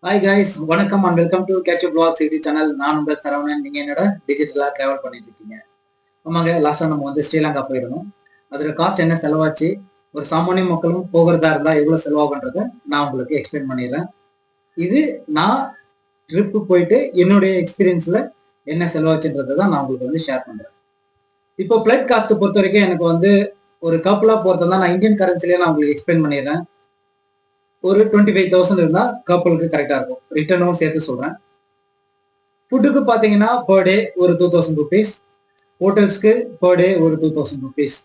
Hi guys, வணக்கம் and welcome to catch blocks YouTube channel. நான் உங்கள் சரவணன். நீங்க என்னோட டிஜிட்டலா டிராவல் பண்ணிட்டு இருக்கீங்க. ஆமாங்க, லாஸ்டா நம்ம வந்து ஸ்ரீலங்கா போயிருந்தோம். அதோட காஸ்ட் என்ன செலவாச்சு, ஒரு சாமானிய மக்களும் போகிறதா இருந்தா எவ்வளவு செலவாகுன்றத நான் உங்களுக்கு எக்ஸ்பிளைன் பண்ணிடுறேன். இது நான் ட்ரிப் போயிட்டு என்னுடைய எக்ஸ்பீரியன்ஸ்ல என்ன செலவாச்சுன்றதை தான் நான் உங்களுக்கு வந்து ஷேர் பண்றேன். இப்போ பிளைட் காஸ்ட் பொறுத்த வரைக்கும் எனக்கு வந்து ஒரு கப்பலா போறதா நான் இந்தியன் கரன்சிலேயே நான் உங்களுக்கு எக்ஸ்பிளைன் பண்ணிடுறேன். ஒரு 25,000 இருந்தா கப்பலுக்கு கரெக்டா இருக்கும். ரிட்டர்னும் சேர்த்து சொல்றேன். ஃபுட்டுக்கு பாத்தீங்கன்னா பர் டே ஒரு 2000 ருபீஸ், ஹோட்டல்ஸ்க்கு பர் டே ஒரு 2000 ருபீஸ்.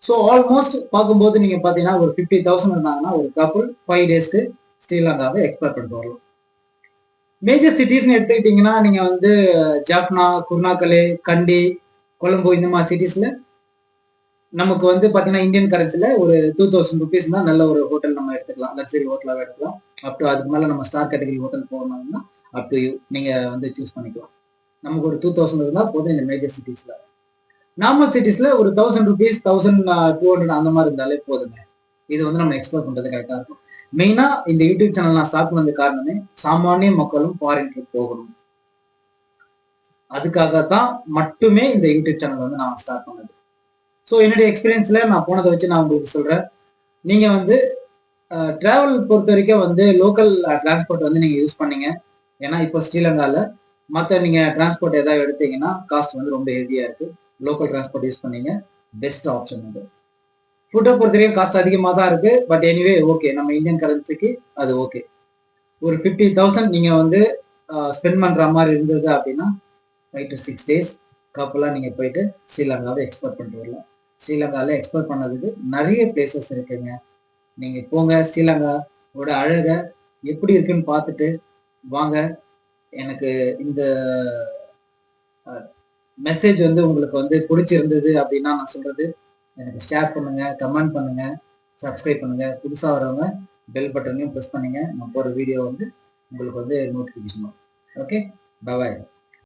ஸோ ஆல்மோஸ்ட் பார்க்கும்போது நீங்க பாத்தீங்கன்னா ஒரு 50,000 இருந்தாங்கன்னா ஒரு கப்பல் 5 டேஸ்க்கு ஸ்ரீலங்காவை எக்ஸ்ப்ளோர் பண்ணிட்டு வரலாம். மேஜர் சிட்டிஸ்னு எடுத்துக்கிட்டீங்கன்னா நீங்க வந்து ஜாப்னா, குர்னாக்கலே, கண்டி, கொலம்போ இந்த மாதிரி சிட்டிஸ்ல நமக்கு வந்து பாத்தீங்கன்னா இந்தியன் கரன்சில ஒரு 2000 ருபீஸ் தான் நல்ல ஒரு ஹோட்டல் நம்ம எடுத்துக்கலாம். லக்ஸரி ஹோட்டலாக எடுத்துக்கலாம். அப் டு அதுக்கு மேல நம்ம ஸ்டார் கேட்டகரி ஹோட்டல் போகணும்னா அப் டு யூ, நீங்க வந்து சூஸ் பண்ணிக்கலாம். நமக்கு ஒரு 2000 இருந்தா போதும். இந்த மேஜர் சிட்டிஸ்ல நார்மல் சிட்டிஸ்ல ஒரு 1000 ருபீஸ், 1200 அந்த மாதிரி இருந்தாலே போதுங்க. இது வந்து நம்ம எக்ஸ்ப்ளோர் பண்றது கரெக்டா இருக்கும். மெயினா இந்த யூடியூப் சேனல் நான் ஸ்டார்ட் பண்ணது காரணமே சாமானிய மக்களும் ஃபாரின் ட்ரிப் போகணும், அதுக்காக தான் மட்டுமே இந்த யூடியூப் சேனல் வந்து நான் ஸ்டார்ட் பண்ணது. ஸோ என்னுடைய எக்ஸ்பீரியன்ஸ்ல நான் போனதை வச்சு நான் உங்களுக்கு சொல்றேன். நீங்க வந்து டிராவல் பொறுத்த வரைக்கும் வந்து லோக்கல் டிரான்ஸ்போர்ட் வந்து நீங்க யூஸ் பண்ணீங்க. ஏன்னா இப்போ ஸ்ரீலங்கால மற்ற நீங்க டிரான்ஸ்போர்ட் ஏதாவது எடுத்தீங்கன்னா காஸ்ட் வந்து ரொம்ப ஹெவியா இருக்கு. லோக்கல் டிரான்ஸ்போர்ட் யூஸ் பண்ணீங்க, பெஸ்ட் ஆப்ஷன் அது. ஃபுட்டை பொறுத்த வரைக்கும் காஸ்ட் அதிகமாக தான் இருக்கு. பட் எனிவே ஓகே, நம்ம இந்தியன் கரன்சிக்கு அது ஓகே. ஒரு 50,000 நீங்க வந்து ஸ்பெண்ட் பண்ற மாதிரி இருந்தது அப்படின்னா 5 to 6 டேஸ் கப்பலா நீங்க போயிட்டு ஸ்ரீலங்காவை எக்ஸ்ப்ளோர் பண்ணிட்டு வரலாம். ஸ்ரீலங்கால எக்ஸ்ப்ளோர் பண்ணதுக்கு நிறைய பிளேசஸ் இருக்குங்க. நீங்க போங்க, ஸ்ரீலங்காவோட அழக எப்படி இருக்குன்னு பார்த்துட்டு வாங்க. எனக்கு இந்த மெசேஜ் வந்து உங்களுக்கு வந்து பிடிச்சிருந்தது அப்படின்னா நான் சொல்றது எனக்கு ஷேர் பண்ணுங்க, கமெண்ட் பண்ணுங்க, சப்ஸ்கிரைப் பண்ணுங்க. புதுசா வரவங்க பெல் பட்டனையும் ப்ரெஸ் பண்ணுங்க. நான் போற வீடியோ வந்து உங்களுக்கு வந்து நோட்டிஃபிகேஷன் வரும். ஓகே, பாய்.